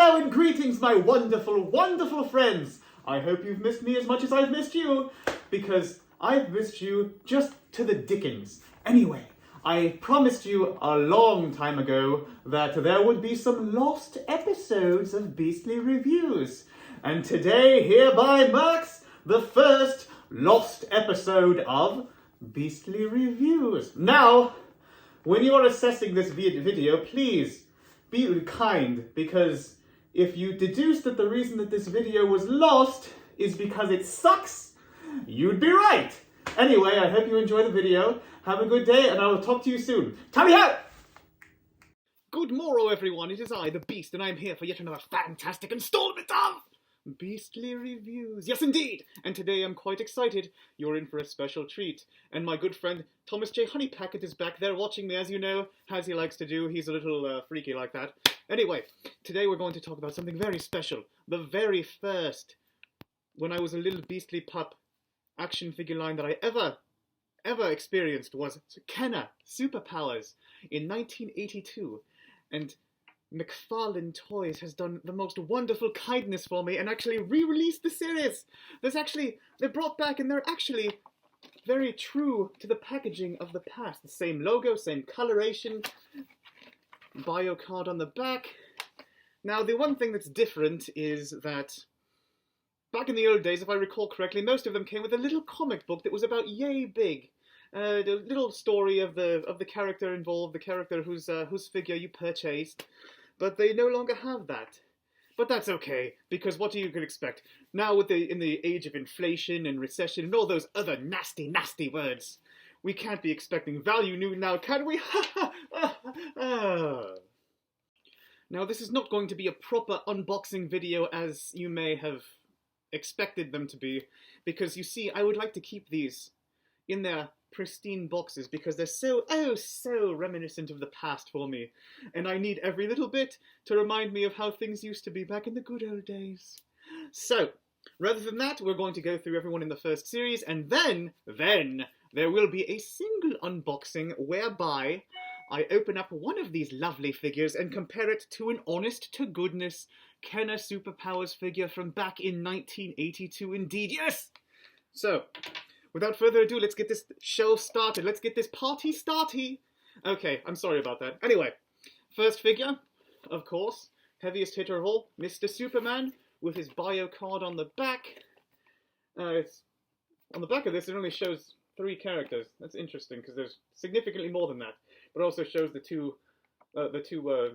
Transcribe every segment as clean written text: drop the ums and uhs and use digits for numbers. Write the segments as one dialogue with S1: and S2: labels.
S1: Hello and greetings, my wonderful, wonderful friends. I hope you've missed me as much as I've missed you, because I've missed you just to the dickens. Anyway, I promised you a long time ago that there would be some lost episodes of Beastly Reviews. And today hereby marks the first lost episode of Beastly Reviews. Now, when you are assessing this video, please be kind, because if you deduce that the reason that this video was lost is because it sucks, you'd be right. Anyway, I hope you enjoy the video. Have a good day, and I will talk to you soon. Tally ho! Good morrow, everyone. It is I, the Beast, and I am here for yet another fantastic installment of Beastly Reviews. Yes, indeed! And today I'm quite excited. You're in for a special treat. And my good friend Thomas J. Honeypacket is back there watching me, as you know, as he likes to do. He's a little freaky like that. Anyway, today we're going to talk about something very special. The very first, when I was a little beastly pup, action figure line that I ever experienced was McFarlane Super Powers in 1982. And McFarlane Toys has done the most wonderful kindness for me and actually re-released the series. They're brought back, and they're actually very true to the packaging of the past. The same logo, same coloration, bio card on the back. Now, the one thing that's different is that back in the old days, if I recall correctly, most of them came with a little comic book that was about yay big. The little story of the character involved, the character whose figure you purchased. But they no longer have that. But that's okay, because what you can expect now in the age of inflation and recession and all those other nasty, nasty words, we can't be expecting value new now, can we? Now, this is not going to be a proper unboxing video as you may have expected them to be, because you see, I would like to keep these in their pristine boxes because they're so reminiscent of the past for me, and I need every little bit to remind me of how things used to be back in the good old days. So, rather than that, we're going to go through everyone in the first series, and then there will be a single unboxing whereby I open up one of these lovely figures and compare it to an honest-to-goodness McFarlane Super Powers figure from back in 1982 indeed. Yes! So, without further ado, let's get this show started. Let's get this party starty. Okay, I'm sorry about that. Anyway, first figure, of course, heaviest hitter of all, Mr. Superman, with his bio card on the back. On the back of this, it only shows 3 characters. That's interesting, because there's significantly more than that. But it also shows the two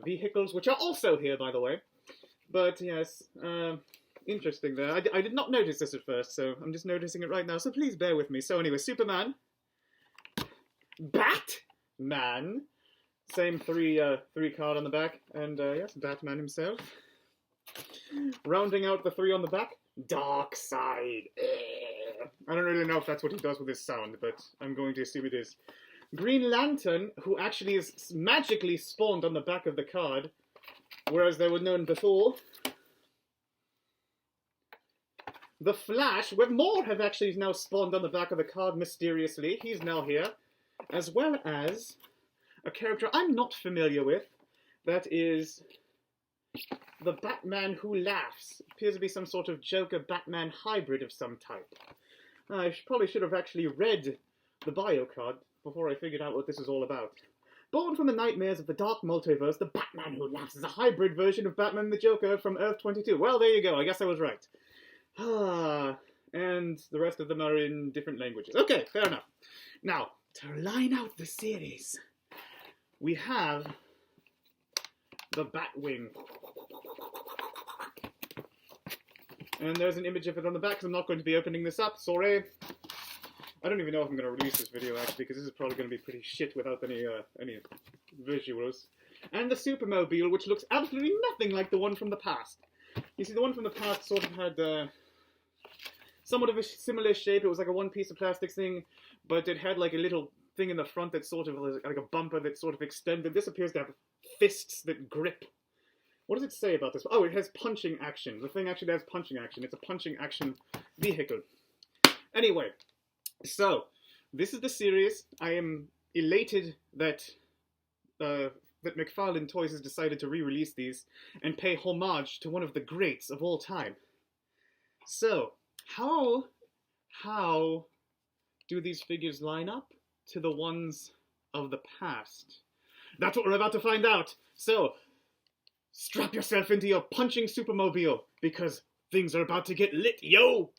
S1: vehicles, which are also here, by the way. But yes, interesting there. I did not notice this at first, so I'm just noticing it right now, so please bear with me. So anyway, Superman, Batman, same 3 card on the back, and yes, Batman himself. Rounding out the 3 on the back, Darkseid. I don't really know if that's what he does with his sound, but I'm going to assume it is. Green Lantern, who actually is magically spawned on the back of the card, whereas they were known before. The Flash, where more have actually now spawned on the back of the card mysteriously. He's now here. As well as a character I'm not familiar with. That is the Batman Who Laughs. Appears to be some sort of Joker-Batman hybrid of some type. I probably should have actually read the bio card before I figured out what this is all about. Born from the nightmares of the dark multiverse, the Batman Who Laughs is a hybrid version of Batman the Joker from Earth 22. Well, there you go. I guess I was right. And the rest of them are in different languages. Okay, fair enough. Now, to line out the series, we have the Batwing. And there's an image of it on the back, because I'm not going to be opening this up. Sorry. I don't even know if I'm going to release this video, actually, because this is probably going to be pretty shit without any visuals. And the Supermobile, which looks absolutely nothing like the one from the past. You see, the one from the past sort of had somewhat of a similar shape. It was like a one-piece of plastic thing, but it had like a little thing in the front that sort of was like a bumper that sort of extended. This appears to have fists that grip. What does it say about this? Oh, it has punching action. The thing actually has punching action. It's a punching action vehicle. Anyway, so this is the series. I am elated that that McFarlane Toys has decided to re-release these and pay homage to one of the greats of all time. So, how do these figures line up to the ones of the past? That's what we're about to find out. So, strap yourself into your punching supermobile, because things are about to get lit, yo!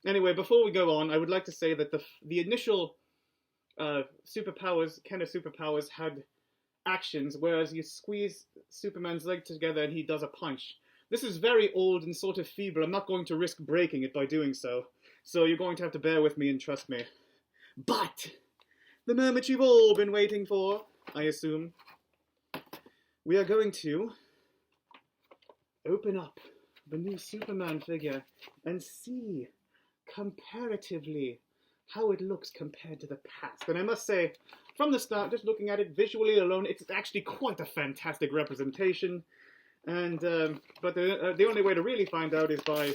S1: Anyway, before we go on, I would like to say that the initial superpowers, Kenner Superpowers, had actions, whereas you squeeze Superman's leg together and he does a punch. This is very old and sort of feeble. I'm not going to risk breaking it by doing so. So you're going to have to bear with me and trust me. But the moment you've all been waiting for, I assume, we are going to open up the new Superman figure and see comparatively how it looks compared to the past. And I must say, from the start, just looking at it visually alone, it's actually quite a fantastic representation. And but the only way to really find out is by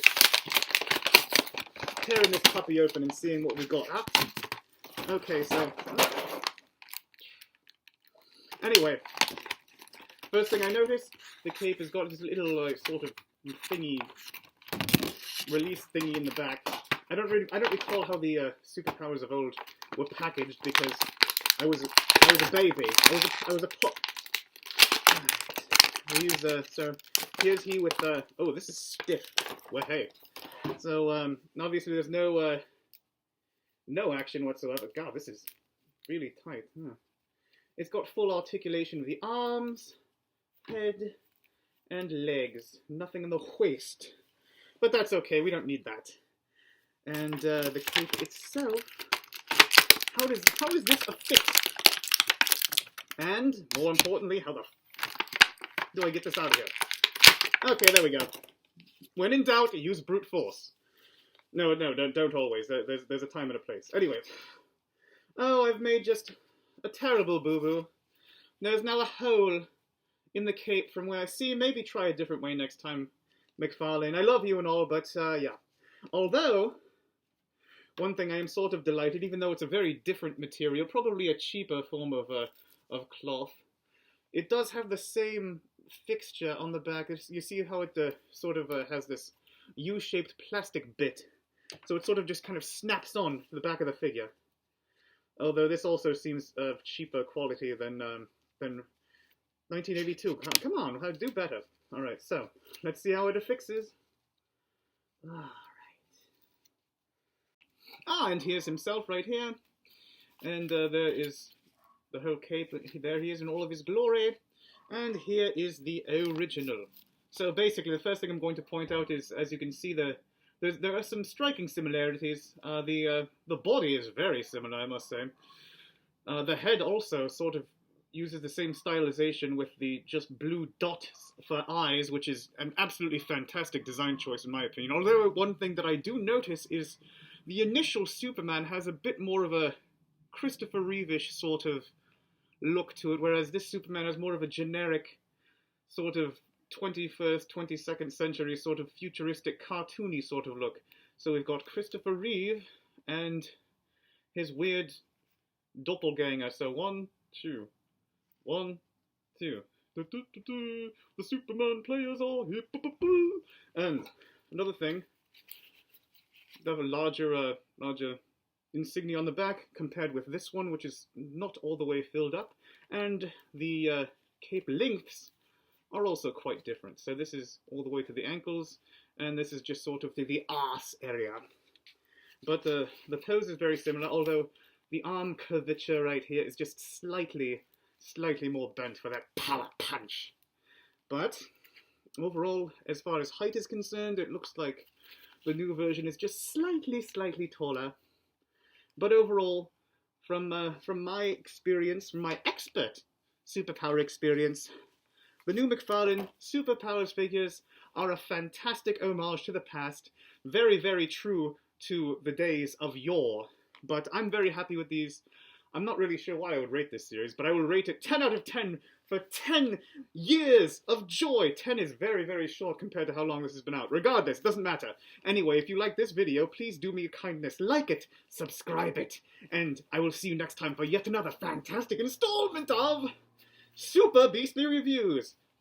S1: tearing this puppy open and seeing what we've got. Okay, so anyway, first thing I noticed, the cape has got this little sort of thingy, release thingy in the back. I don't recall how the superpowers of old were packaged, because I was a baby. I was a pup. So here's he with oh, this is stiff. Well, hey. So obviously there's no action whatsoever. God, this is really tight. Huh? It's got full articulation of the arms, head, and legs. Nothing in the waist. But that's okay. We don't need that. And the cape itself. How does this affix? And more importantly, how the do I get this out of here? Okay, there we go. When in doubt, use brute force. No, don't always. There's a time and a place. Anyway. Oh, I've made just a terrible boo-boo. There's now a hole in the cape from where I see. Maybe try a different way next time, McFarlane. I love you and all, but yeah. Although, one thing I am sort of delighted, even though it's a very different material, probably a cheaper form of cloth, it does have the same fixture on the back. You see how it sort of has this U-shaped plastic bit, so it sort of just kind of snaps on to the back of the figure. Although this also seems of cheaper quality than 1982. Come on, I'll do better. All right, so let's see how it affixes. All right. And here's himself right here, and there is the whole cape. There he is in all of his glory. And here is the original. So basically, the first thing I'm going to point out is, as you can see, there are some striking similarities. The body is very similar, I must say. The head also sort of uses the same stylization with the just blue dots for eyes, which is an absolutely fantastic design choice in my opinion. Although one thing that I do notice is the initial Superman has a bit more of a Christopher Reeve-ish sort of look to it, whereas this Superman has more of a generic sort of 21st, 22nd century sort of futuristic, cartoony sort of look. So we've got Christopher Reeve and his weird doppelganger. So 1, 2, 1, 2. The Superman players are here. And another thing, they have a larger insignia on the back compared with this one, which is not all the way filled up, and the cape lengths are also quite different. So this is all the way to the ankles, and this is just sort of to the arse area. But the pose is very similar, although the arm curvature right here is just slightly more bent for that power punch. But overall, as far as height is concerned, it looks like the new version is just slightly taller. But overall, from my experience, from my expert superpower experience, the new McFarlane Super Powers figures are a fantastic homage to the past, very, very true to the days of yore. But I'm very happy with these. I'm not really sure why I would rate this series, but I will rate it 10 out of 10 for 10 years of joy. 10 is very, very short compared to how long this has been out. Regardless, doesn't matter. Anyway, if you like this video, please do me a kindness. Like it, subscribe it, and I will see you next time for yet another fantastic installment of Super Beastly Reviews.